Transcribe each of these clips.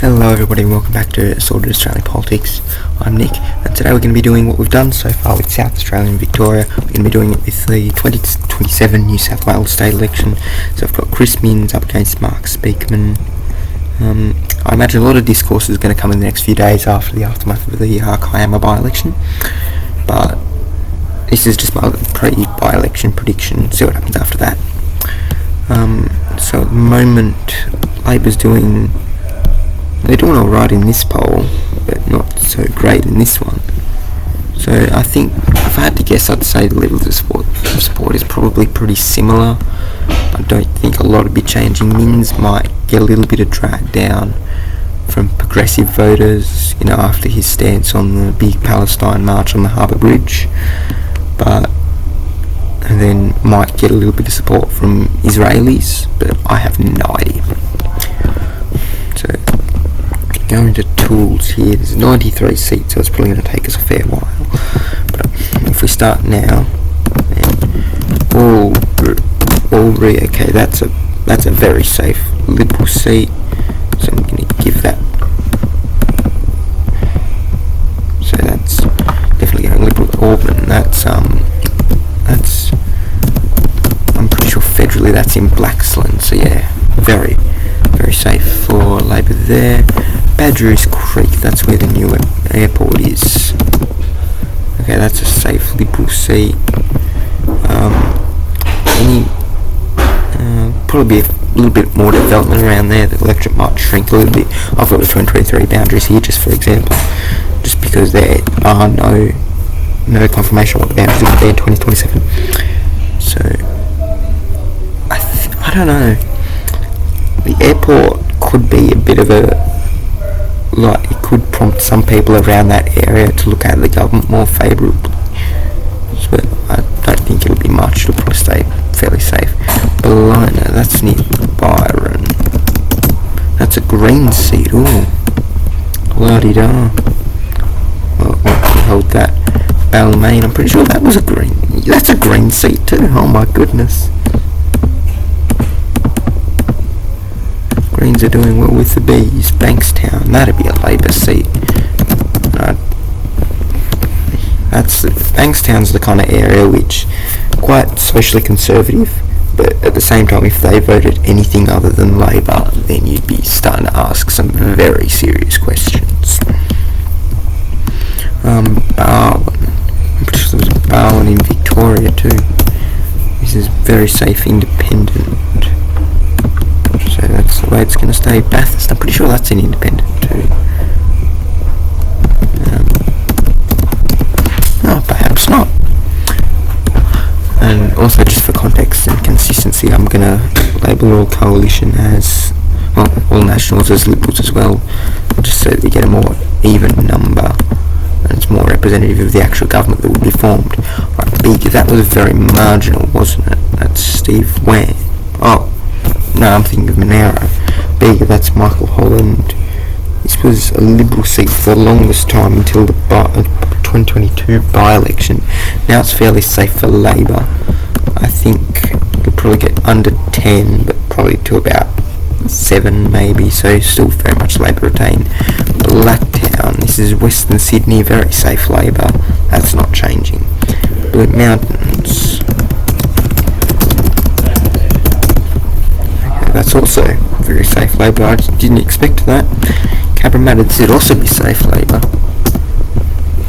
Hello everybody and welcome back to Assorted Australian Politics. I'm Nick, and today we're going to be doing what we've done so far with South Australia and Victoria. We're going to be doing it with the 2027 New South Wales state election. So I've got Chris Minns up against Mark Speakman. I imagine a lot of discourse is going to come in the next few days after the aftermath of the Kiama by-election, but this is just my pre-by-election prediction. See what happens after that. So at the moment, Labor's they're doing alright in this poll, but not so great in this one. So I think, if I had to guess, I'd say the levels of support is probably pretty similar. I don't think a lot will be changing. Minns might get a little bit of drag down from progressive voters, after his stance on the big Palestine march on the Harbour Bridge, and then might get a little bit of support from Israelis, but I have no idea. So going to tools here, there's 93 seats, so it's probably going to take us a fair while. But if we start now, okay, that's a very safe Liberal seat, so I'm going to give that. So that's definitely going Liberal. Auburn, that's I'm pretty sure federally that's in Blaxland, so yeah, very, very safe for Labor there. Badgerys Creek, that's where the new airport is. Okay, that's a safe Liberal seat. Probably a little bit more development around there. The electorate might shrink a little bit. I've got the 2023 boundaries here, just for example, just because there are no confirmation on what the boundaries will be in 2027. So I don't know. The airport could be a bit of it could prompt some people around that area to look at the government more favourably, but I don't think it'll be much. It'll probably stay fairly safe. Ballina, that's near Byron. That's a green seat. Ooh, la-di-da. Well, we hold that. Balmain, I'm pretty sure that was a green. That's a green seat too. Oh my goodness. Greens are doing well with the bees. Bankstown, that'd be a Labor seat. Bankstown's the kind of area which quite socially conservative, but at the same time, if they voted anything other than Labor, then you'd be starting to ask some very serious questions. Barwon, I'm pretty sure there was a Barwon in Victoria too. This is very safe, independent. So that's the way it's going to stay. Bathurst, I'm pretty sure that's an independent too. Perhaps not. And also, just for context and consistency, I'm going to label all coalition as, all nationals as Liberals as well, just so that we get a more even number and it's more representative of the actual government that will be formed. Right, Big, that was very marginal, wasn't it? That's Steve Wang. Oh, no, I'm thinking of Monaro. Bigger, that's Michael Holland. This was a Liberal seat for the longest time until the 2022 by-election. Now it's fairly safe for Labor. I think it'll probably get under 10, but probably to about 7 maybe, so still very much Labor retained. Blacktown, this is Western Sydney, very safe Labor. That's not changing. Blue Mountains. That's also very safe Labor. I just didn't expect that. Cabramatta should also be safe Labor.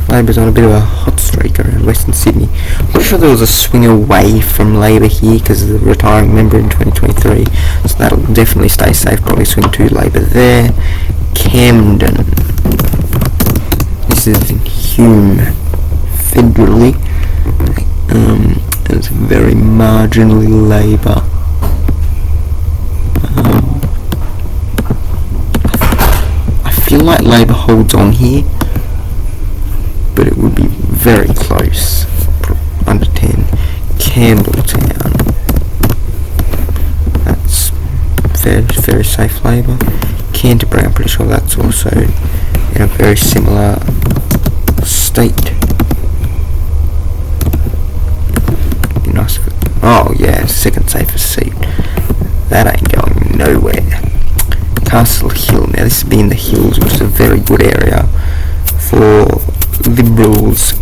Labor's on a bit of a hot streak around Western Sydney. I'm pretty sure there was a swing away from Labor here because of the retiring member in 2023, so that'll definitely stay safe. Probably swing to Labor there. Camden. This is in Hume federally. It's very marginally Labor. I feel like Labor holds on here, but it would be very close, under 10. Campbelltown, that's very, very safe Labor. Canterbury, I'm pretty sure that's also in a very similar state. Be nice if oh yeah, second safest seat. That ain't going nowhere. Castle Hill, now this is be in the hills, which is a very good area for Liberals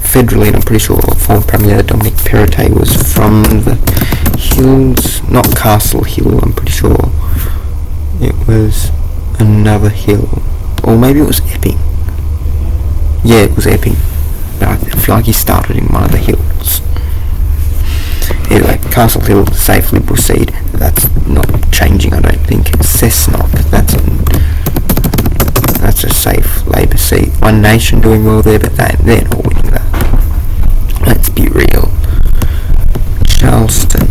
federally, and I'm pretty sure former Premier Dominic Perrottet was from the hills, not Castle Hill, I'm pretty sure it was another hill, or maybe it was Epping. Yeah, it was Epping. I feel like he started in one of the hills. Anyway, Castle Hill, safe Liberal seat. That's not changing, I don't think. Cessnock, that's a safe Labor seat. One Nation doing well there, but they're not winning that. Let's be real. Charleston.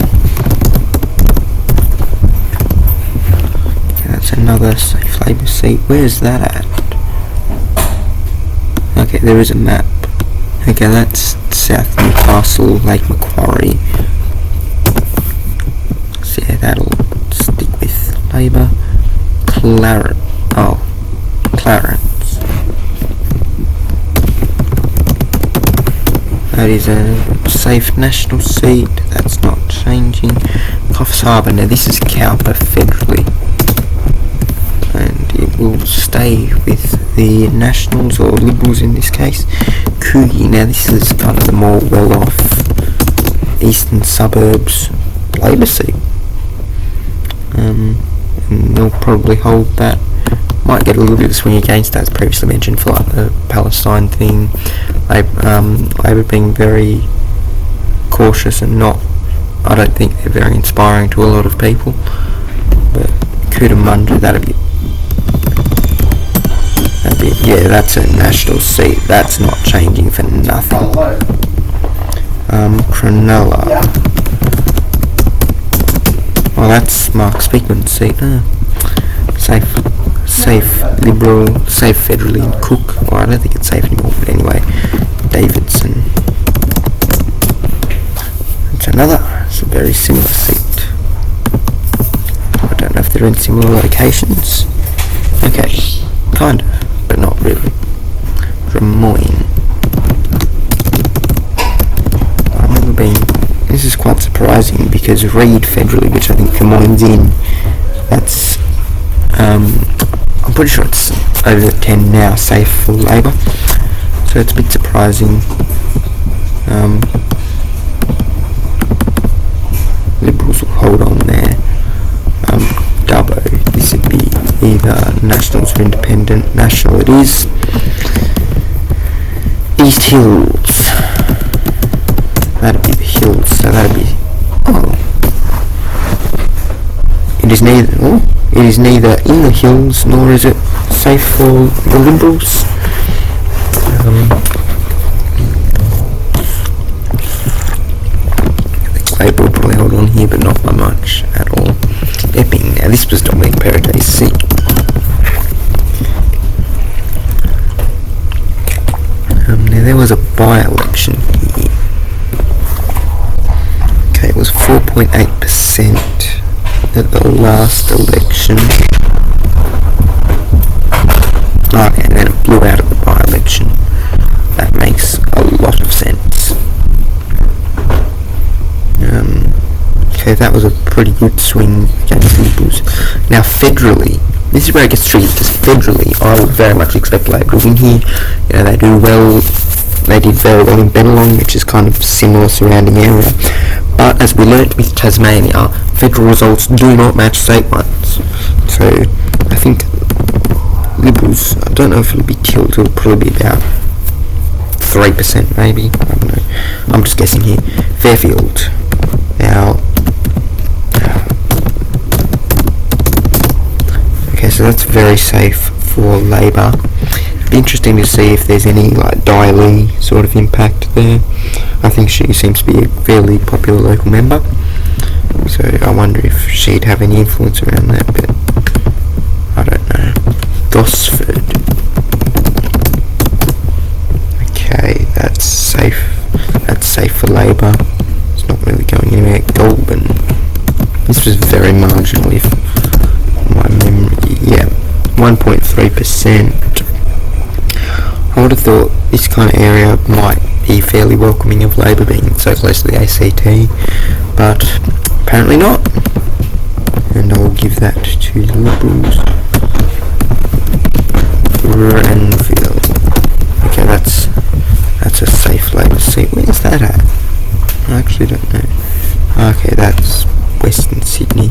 That's another safe Labor seat. Where's that at? Okay, there is a map. Okay, that's South Newcastle, Lake Macquarie. So yeah, that'll stick with Labor. Clarence. That is a safe national seat. That's not changing. Coffs Harbour. Now this is Cowper federally, and it will stay with the Nationals, or Liberals in this case. Coogee. Now this is kind of the more well-off eastern suburbs Labor seat, and they'll probably hold that. Might get a little bit of swing against that, as previously mentioned, for like the Palestine thing. Labor being very cautious and not, I don't think they're very inspiring to a lot of people. But Cootamundra, yeah, that's a national seat. That's not changing for nothing. Cronulla. Well, that's Mark Speakman's seat. Safe Liberal, safe federally in Cook. Well, I don't think it's safe anymore, but anyway, Davidson. It's a very similar seat. I don't know if they're in similar locations. Okay, kind of, but not really. Drummoyne. I remember this is quite surprising, because Reid federally, which I think Drummoyne's in, that's, I'm pretty sure it's over 10 now, safe for Labor, so it's a bit surprising. Liberals will hold on there. Dubbo, this would be either Nationals or Independent. National it is. East Hills, that'd be the hills, so that'd be, it is neither in the hills nor is it safe for the Liberals. I think Labor will probably hold on here, but not by much at all. Epping. Now this was Dominic Perrottet's seat. Now there was a by-election here. Okay, it was 4.8% at the last election. Okay, and then it blew out at the by-election. That makes a lot of sense. Okay, that was a pretty good swing against the Liberals. Now federally, this is where it gets tricky, because federally I would very much expect Labor to win here. You know, they did very well in Pendulum, which is kind of similar surrounding area. But as we learnt with Tasmania, federal results do not match state ones. So I think Liberals, I don't know if it'll be tilt, it'll probably be about 3% maybe, I don't know. I'm just guessing here. Fairfield. Now, okay, so that's very safe for Labor. It'd be interesting to see if there's any like Diley sort of impact there. I think she seems to be a fairly popular local member, so I wonder if she'd have any influence around that, but I don't know. Gosford. Okay, that's safe. That's safe for Labor. It's not really going anywhere. Goulburn. This was very marginal, if my memory. Yeah, 1.3%. I would have thought this kind of area might be fairly welcoming of Labor being so close to the ACT, but apparently not. And I'll give that to the Liberals. Renville. Okay, that's a safe Labour seat. Where's that at? I actually don't know. Okay, that's Western Sydney.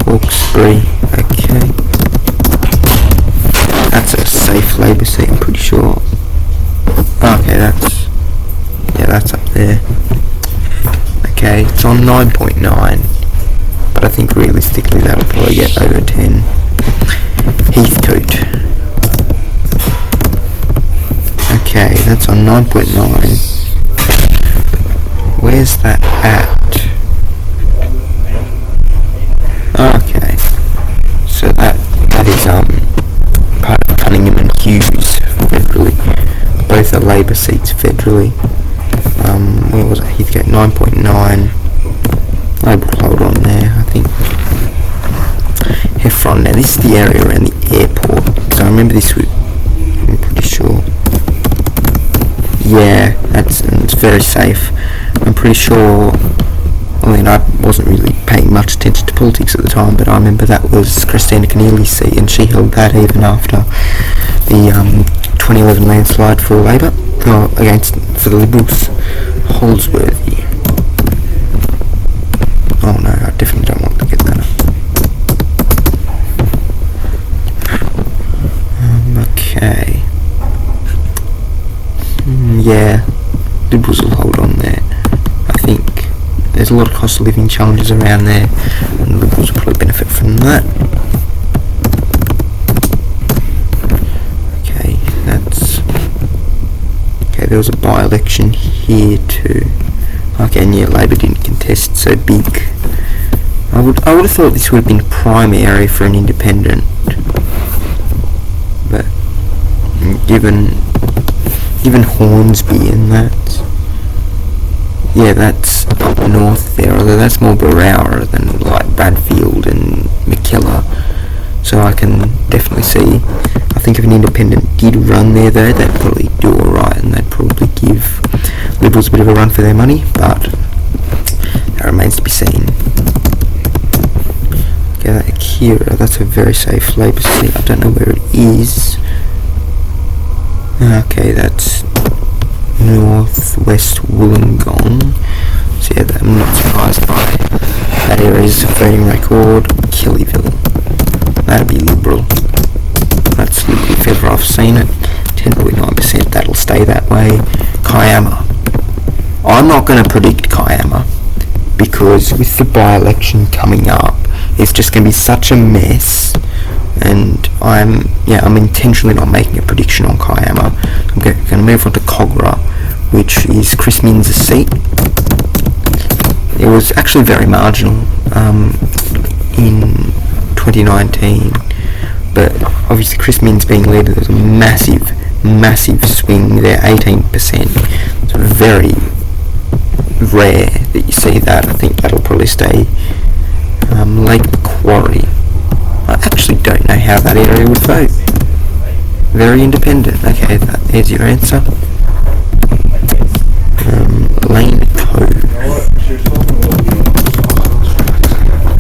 Hawkesbury. Okay. That's a safe Labour seat, I'm pretty sure. Okay, that's up there. Okay, it's on 9.9, but I think realistically that'll probably get over 10. Heathcote. Okay, that's on 9.9. Where's that at? Okay, so that is part of Cunningham and Hughes federally. Both are Labour seats federally. Where was it? Heathcote 9.9. Labour will hold on there, I think. Heffron. Now this is the area around the airport. So I remember this was, I'm pretty sure. Yeah, it's very safe. I'm pretty sure, I mean, I wasn't really paying much attention to politics at the time, but I remember that was Christina Keneally's seat, and she held that even after the 2011 landslide for Labour, for the Liberals. Holsworthy. Oh no, I definitely don't want to get that up. Okay. Yeah, Liberals will hold on there. I think there's a lot of cost of living challenges around there, and the Liberals will probably benefit from that. Okay, there was a by-election here too. Okay, and yeah, Labour didn't contest, so big. I would have thought this would have been a prime area for an independent, but given Hornsby and that, yeah, that's up north there, although that's more Berowra than like Bradfield and McKellar, so I can definitely see. I think if an independent did run there though, they'd probably do alright, and they'd probably give Liberals a bit of a run for their money, but that remains to be seen. Okay, that Akira, that's a very safe Labour seat. I don't know where it is. Okay, that's northwest Wollongong. So yeah, I'm not surprised by that area's voting record. Kellyville. That'll be Liberal. That's Liberal if ever I've seen it. 10.9%, that'll stay that way. Kiama. I'm not going to predict Kiama, because with the by-election coming up, it's just going to be such a mess, and I'm intentionally not making a prediction on Kiama. I'm going to move on to Cogra, which is Chris Minns' seat. It was actually very marginal in 2019, but obviously Chris Minns being leader, there was a massive swing there, 18%. It's very rare that you see that. I think that'll probably stay. Lake Macquarie. I actually don't know how that area would vote. Very independent. Okay, there's your answer. Lane Cove.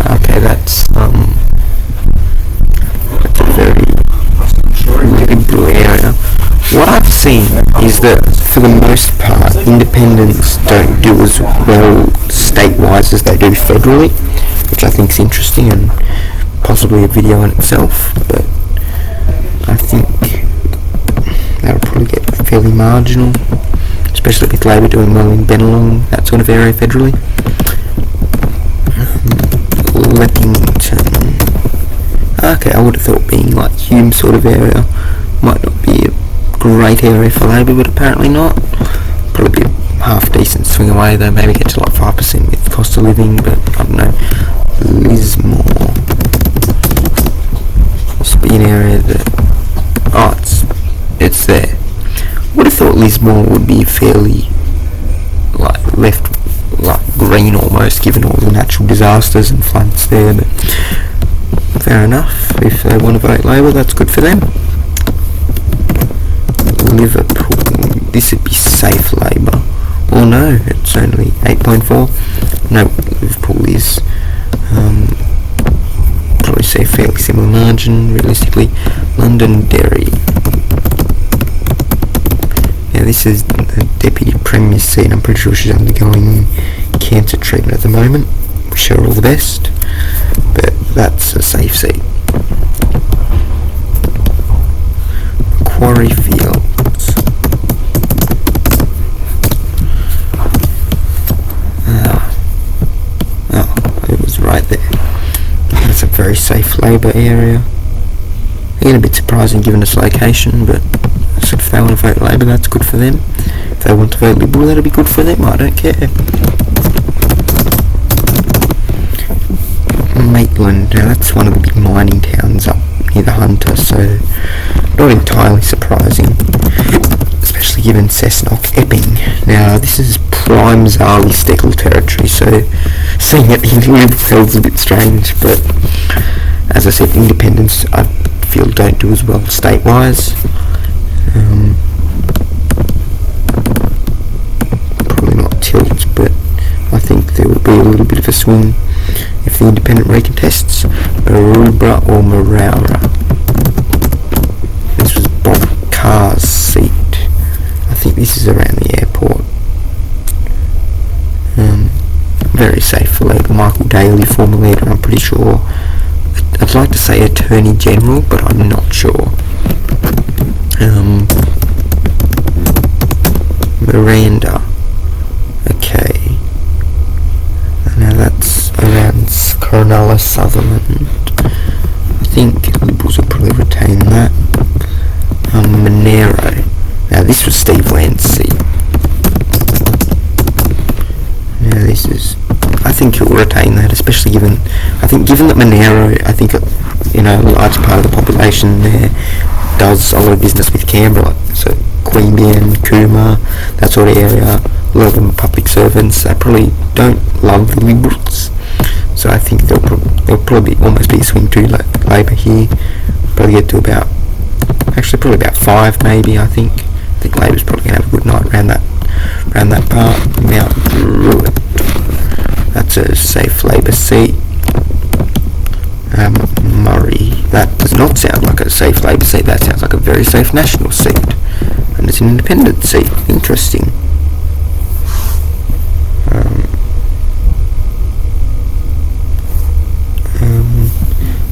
Okay, that's a very liberal area. What I've seen is that for the most part, independents don't do as well state-wise as they do federally, which I think is interesting and possibly a video in itself, but I think that'll probably get fairly marginal, especially with Labour doing well in Bennelong, that sort of area federally. Leppington. Okay, I would have thought being like Hume sort of area might not be a great area for Labour, but apparently not. Probably be a half decent swing away though, maybe get to like 5% with cost of living, but I don't know. Lismore. Must be an area that, it's there. Would have thought Lismore would be fairly like left, like green almost, given all the natural disasters and floods there, but fair enough. If they want to vote Labour, that's good for them. Liverpool, this would be safe Labour. Or no, it's only 8.4. No, Liverpool is probably say fairly similar margin realistically. Londonderry. this is the Deputy Premier's seat. I'm pretty sure she's undergoing cancer treatment at the moment. Wish her all the best. But that's a safe seat. Quarry Fields. It was right there. That's a very safe Labour area. Again, a bit surprising given its location, but if they want to vote Labour, that's good for them. If they want to vote Liberal, that'll be good for them. I don't care. Maitland, now that's one of the big mining towns up near the Hunter, so not entirely surprising, especially given Cessnock Epping. Now this is prime Zali Steckle territory, so seeing it in Liberal feels a bit strange, but as I said, independents I feel don't do as well state-wise. Probably not tilt, but I think there will be a little bit of a swing if the independent recontests Maroubra or Maraura. This was Bob Carr's seat. I think this is around the airport. Very safe for Labour. Michael Daly, former leader, I'm pretty sure. I'd like to say Attorney General, but I'm not sure. Miranda. Okay. Now that's around Coronella, Sutherland. I think Liberals will probably retain that. Monero. Now this was Steve Wend's seat. Now this is... I think he'll retain that, especially given that Monero, a large part of the population there does a lot of business with Canberra, so Queanbeyan, Cooma, that sort of area, a lot of them are public servants. They probably don't love the Liberals, so I think there'll probably almost be a swing to Labour here. Probably get to about 5 maybe. I think Labour's probably going to have a good night around that part. Mount Druitt. That's a safe Labour seat. Murray. That does not sound like a safe Labour seat. That sounds like a very safe National seat. And it's an independent seat. Interesting.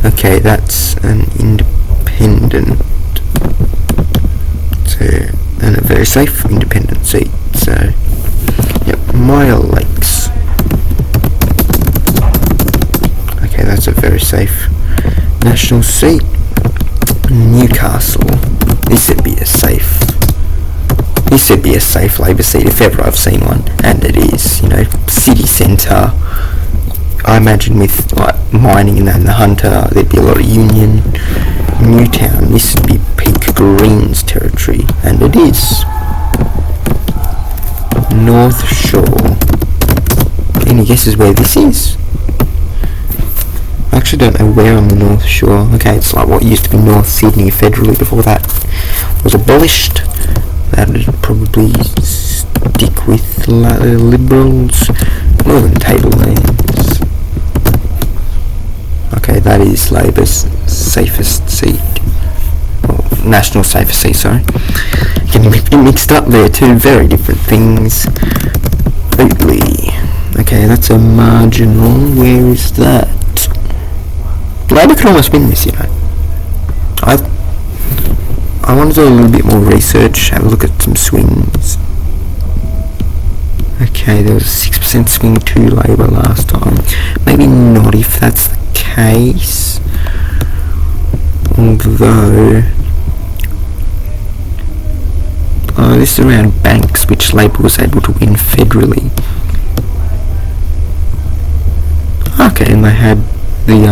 Okay, that's an independent. And a very safe independent seat. So, yep, Mile Lakes. Okay, that's a very safe National seat. Newcastle. This would be a safe Labour seat if ever I've seen one, and it is. City centre. I imagine with mining and the Hunter, there'd be a lot of union. Newtown. This would be Peak Greens territory, and it is. North Shore. Any guesses where this is? I actually don't know where on the North Shore. Okay, it's like what used to be North Sydney federally before that was abolished. That would probably stick with Liberals. Northern Tablelands. Okay, that is Labour's safest seat. Or National safest seat, sorry. Getting mixed up there, two very different things. Oatley. Okay, that's a marginal. Where is that? Labour could almost win this, I want to do a little bit more research, have a look at some swings. Okay, there was a 6% swing to Labour last time. Maybe not if that's the case. Although... this is around Banks, which Labour was able to win federally. Okay, and they had the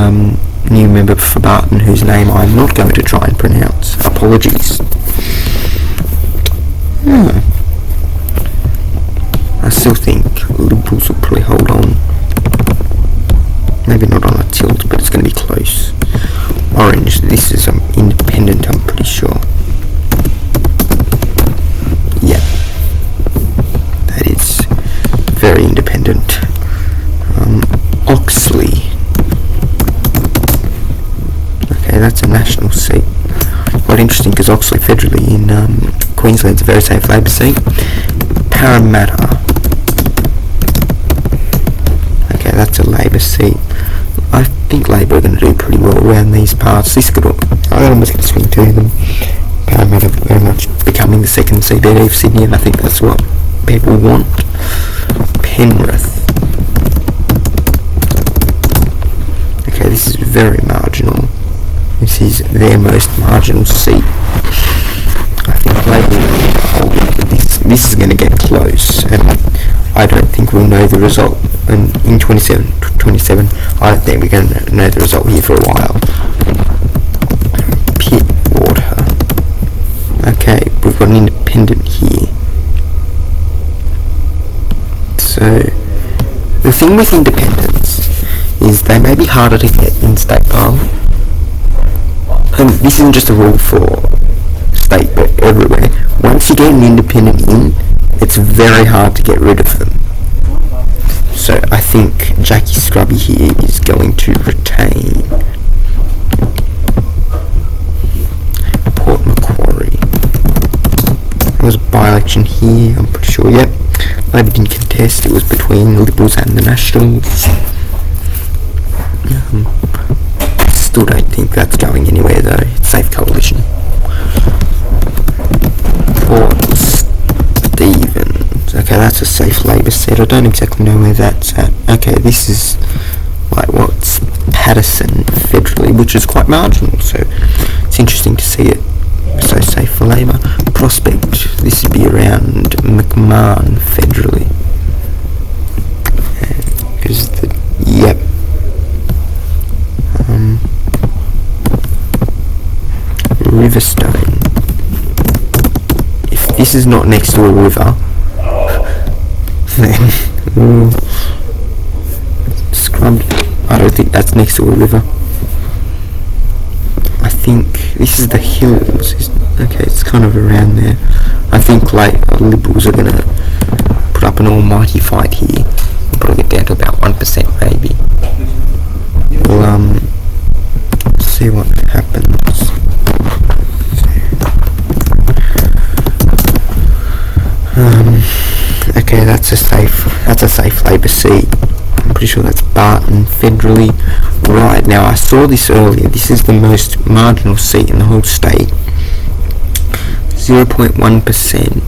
new member for Barton, whose name I'm not going to try and pronounce. Apologies. I still think Liberals will probably hold on. Maybe not on a tilt, but it's going to be close. Orange, this is independent, I'm pretty sure. Yeah. That is very independent. Oxley. Okay, that's a National seat. Quite interesting because Oxley federally in Queensland's a very safe Labor seat. Parramatta. Okay, that's a Labor seat. I think Labor are going to do pretty well around these parts. This could, I almost going to swing to them. Parramatta very much becoming the second CBD of Sydney, and I think that's what people want. Penrith. Okay, this is very marginal. This is their most marginal seat. I think Labor will hold it. This is going to get close, and I don't think we'll know the result in 27. I don't think we're going to know the result here for a while. Pittwater. Okay, we've got an independent here. So, the thing with independents is they may be harder to get in state parliament. And this isn't just a rule for state, but everywhere. Once you get an independent in, it's very hard to get rid of them. So I think Jackie Scrubby here is going to retain. Port Macquarie. There was a by-election here, I'm pretty sure, yep. Labor didn't contest, it was between the Liberals and the Nationals. Still don't think that's going anywhere though, it's safe coalition. Port Stephens. Okay, that's a safe Labor seat. I don't exactly know where that's at. Okay, this is like what's Patterson federally, which is quite marginal, so it's interesting to see it so safe for Labor. Prospect, this would be around McMahon federally. Is the yep. Riverstone. If this is not next to a river, then Scrubbed. I don't think that's next to a river. I think this is the hills. Okay, it's kind of around there. I think like Liberals are gonna put up an almighty fight here. We'll probably get down to about 1% maybe. We'll see what happens. Okay, that's a safe Labor seat. I'm pretty sure that's Barton federally. Right, now I saw this earlier. This is the most marginal seat in the whole state. 0.1%.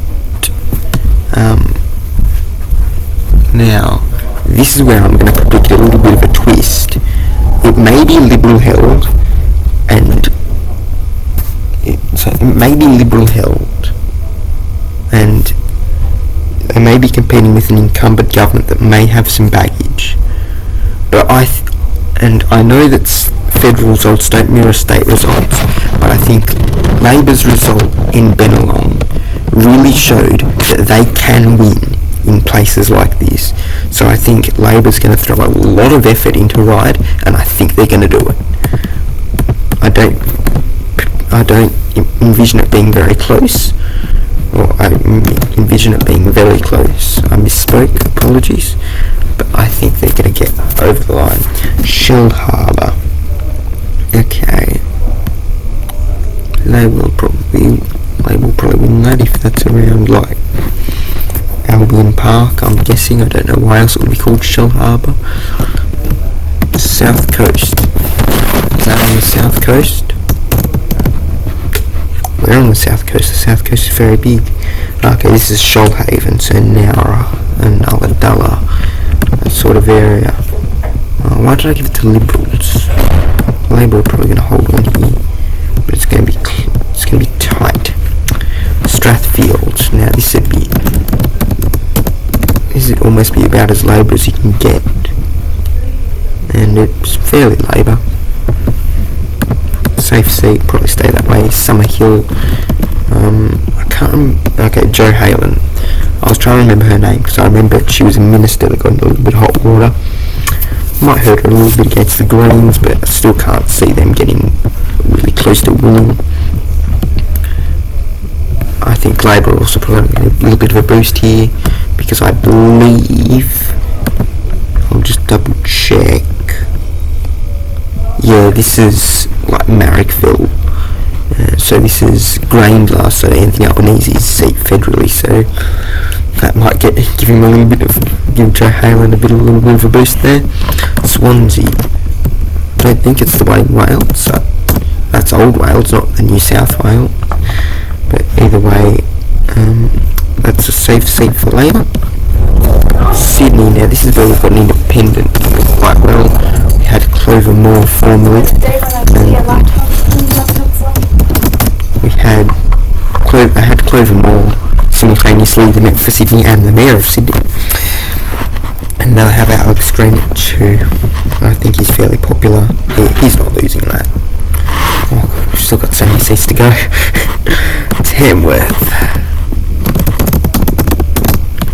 Now, this is where I'm going to predict a little bit of a twist. It may be Liberal held, and they may be competing with an incumbent government that may have some baggage. But I know that federal results don't mirror state results, but I think Labor's result in Bennelong really showed that they can win in places like this. So I think Labor's going to throw a lot of effort into Ryde, and I think they're going to do it. I don't envision it being very close. Or I envision it being very close. I misspoke, apologies. But I think they're going to get over the line. Shellharbour. Okay. They will probably win that if that's around like Albion Park, I'm guessing. I don't know why else it would be called Shellharbour. South Coast. Is that on the South Coast? We're on the South Coast. The South Coast is very big. Okay, this is Shoalhaven, so Nowra and Ulladulla, that sort of area. Why did I give it to Liberals? Labor are probably going to hold on here, but it's going to be tight. Strathfield. Now this would almost be about as Labor as you can get, and it's fairly Labor. Safe seat, probably stay that way. Summerhill. I can't remember. Okay, Joe Halen. I was trying to remember her name because I remember she was a minister that got in a little bit of hot water. Might hurt her a little bit against the Greens, but I still can't see them getting really close to winning. I think Labor will also probably get a little bit of a boost here because I believe, I'll just double check. Yeah, this is like Marrickville. So this is Graindler, so Anthony Albanese's seat federally, so that might give him a little bit of, give Joe Halen a little bit of a boost there. Swansea, I don't think it's the one in Wales, so that's Old Wales, not the New South Wales, but either way, that's a safe seat for Labour. Sydney, now this is where we've got an independent quite well. We had Clover Moore formerly, I had Clover Moore simultaneously the Met for Sydney and the Mayor of Sydney. And now I have Alex Greenwich, who I think is fairly popular. He's not losing that. Oh, we've still got so many seats to go. Tamworth.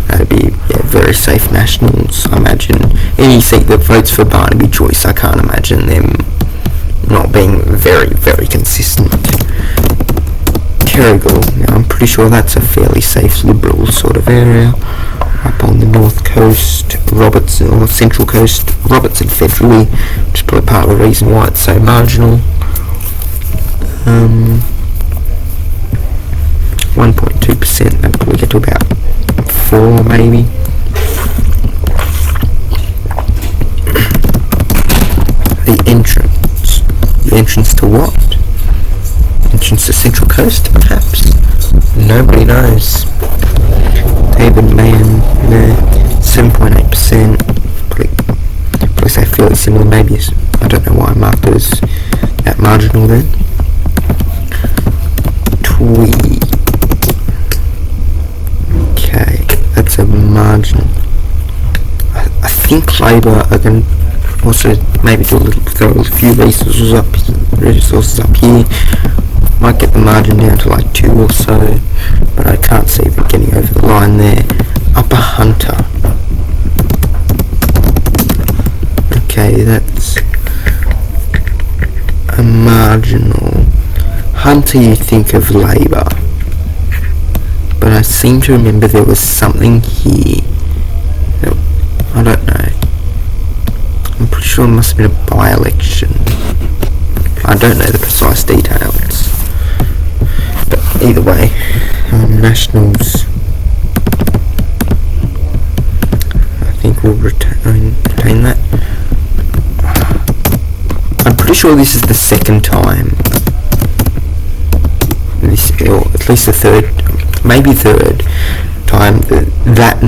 That'd be very safe Nationals, I imagine. Any seat that votes for Barnaby Joyce, I can't imagine them not being very, very consistent. Terrigal, now I'm pretty sure that's a fairly safe Liberal sort of area. Up on the north coast, Robertson, or central coast, Robertson federally, which is probably part of the reason why it's so marginal. 1.2%, that'll probably get to about 4 maybe. The entrance to what? Entrance to Central Coast, perhaps? Nobody knows. David Mahan, 7.8%. Probably say fairly similar, maybe. I don't know why I marked it as that marginal then. Tweed. Okay, that's a margin. I think Labour are going to also maybe throw a few resources up here. Might get the margin down to like 2 or so, but I can't see it getting over the line there. Upper Hunter. Okay, that's a marginal. Hunter, you think of Labour, but I seem to remember there was something here. I don't know. I'm pretty sure it must have been a by-election. I don't know the precise details. But either way, Nationals, I think we'll retain that. I'm pretty sure this is the second time, or at least the third, maybe third time that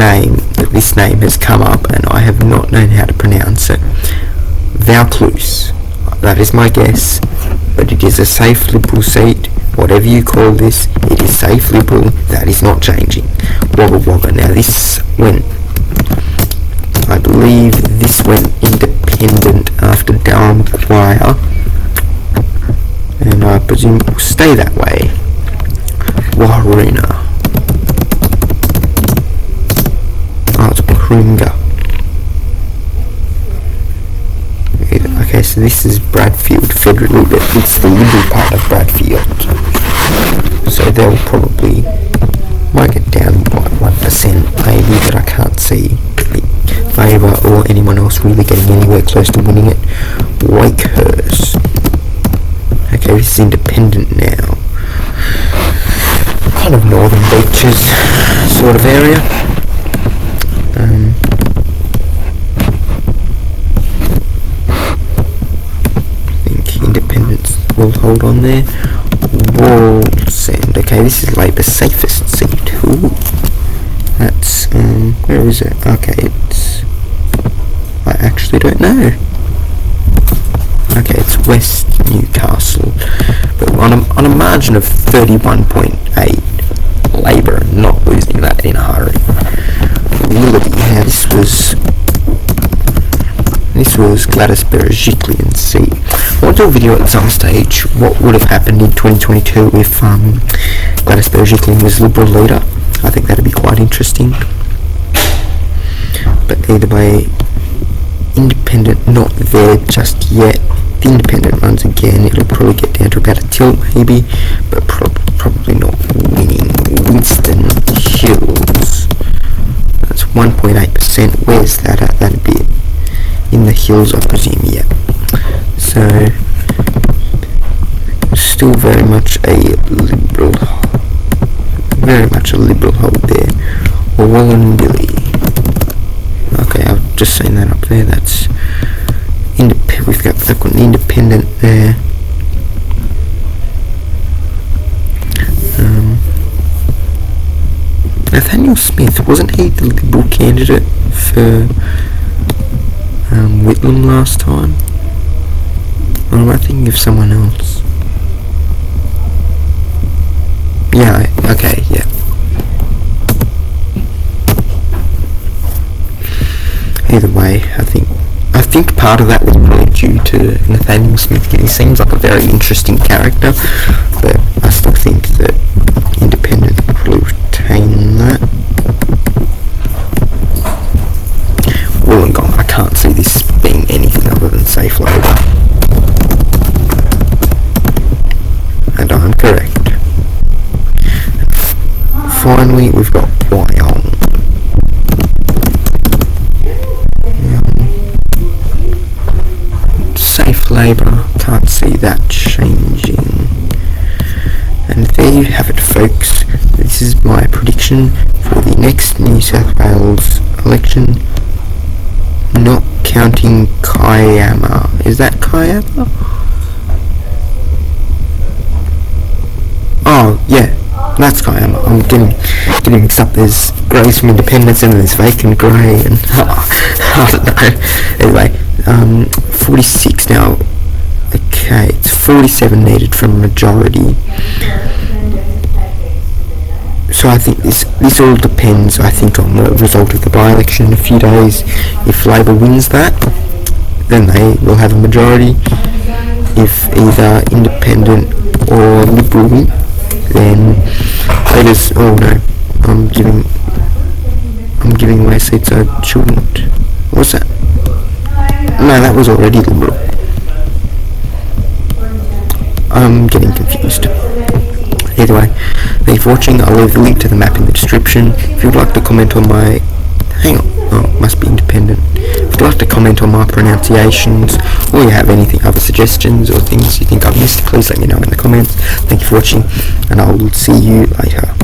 this name has come up and I have not known how to pronounce it. Vaucluse, that is my guess, but it is a safe Liberal seat. Whatever you call this, it is safe Liberal. That is not changing. Wagga Wagga. Now this went, I believe this went independent after Durham Choir, and I presume it will stay that way. Waruna. Oh, it's Pringa. Okay, so this is Bradfield federally, but it's the Liberal part of Bradfield. So they'll probably might get down by 1% maybe, but I can't see Labour or anyone else really getting anywhere close to winning it. Wakehurst. Okay, this is independent now. Kind of Northern Beaches sort of area. Independents will hold on there. Wallsend. Okay, this is Labour's safest seat. Ooh. That's where is it? Okay, it's, I actually don't know. Okay, it's West Newcastle, but on a margin of 31.8, Labour not losing that in a hurry. Willoughby. Now this was Gladys Berejiklian's seat. I'll do a video at some stage what would have happened in 2022 if Gladys Berejiklian was Liberal leader. I think that'd be quite interesting. But either way, Independent not there just yet. The Independent runs again. It'll probably get down to about a tilt maybe, but probably not winning. Winston Hills. That's 1.8%. Where's that at? That'd be in the hills, I presume. Yeah. So still still very much a liberal hold there. Or Wallen Billy. Okay, I've just seen that up there. That's we've got an independent there. Nathaniel Smith, wasn't he the Liberal candidate for Whitlam last time? Or am I thinking of someone else? Yeah, okay, yeah. Either way, I think part of that was probably due to Nathaniel Smith. He seems like a very interesting character, but I still think that independent probably retain that. Wollongong, I can't see this being anything other than safe labour. And I'm correct. Finally, we've got Wyong. Safe labour, can't see that changing. And there you have it, folks. This is my prediction for the next New South Wales election, not counting Kiama. Is that Kiama? Oh, yeah, that's Kiama. I'm getting mixed up. There's grey some independence and there's vacant grey and I don't know. Anyway, 46 now. Okay, it's 47 needed from majority. So I think this all depends, I think, on the result of the by-election in a few days. If Labor wins that, then they will have a majority. If either independent or Liberal win, then Labor's, oh no, I'm giving away seats I shouldn't. What's that? No, that was already Liberal. I'm getting confused. Either way, thank you for watching. I'll leave the link to the map in the description. If you'd like to comment on my... Hang on. Oh, it must be independent. If you'd like to comment on my pronunciations, or you have anything, other suggestions or things you think I've missed, please let me know in the comments. Thank you for watching, and I'll see you later.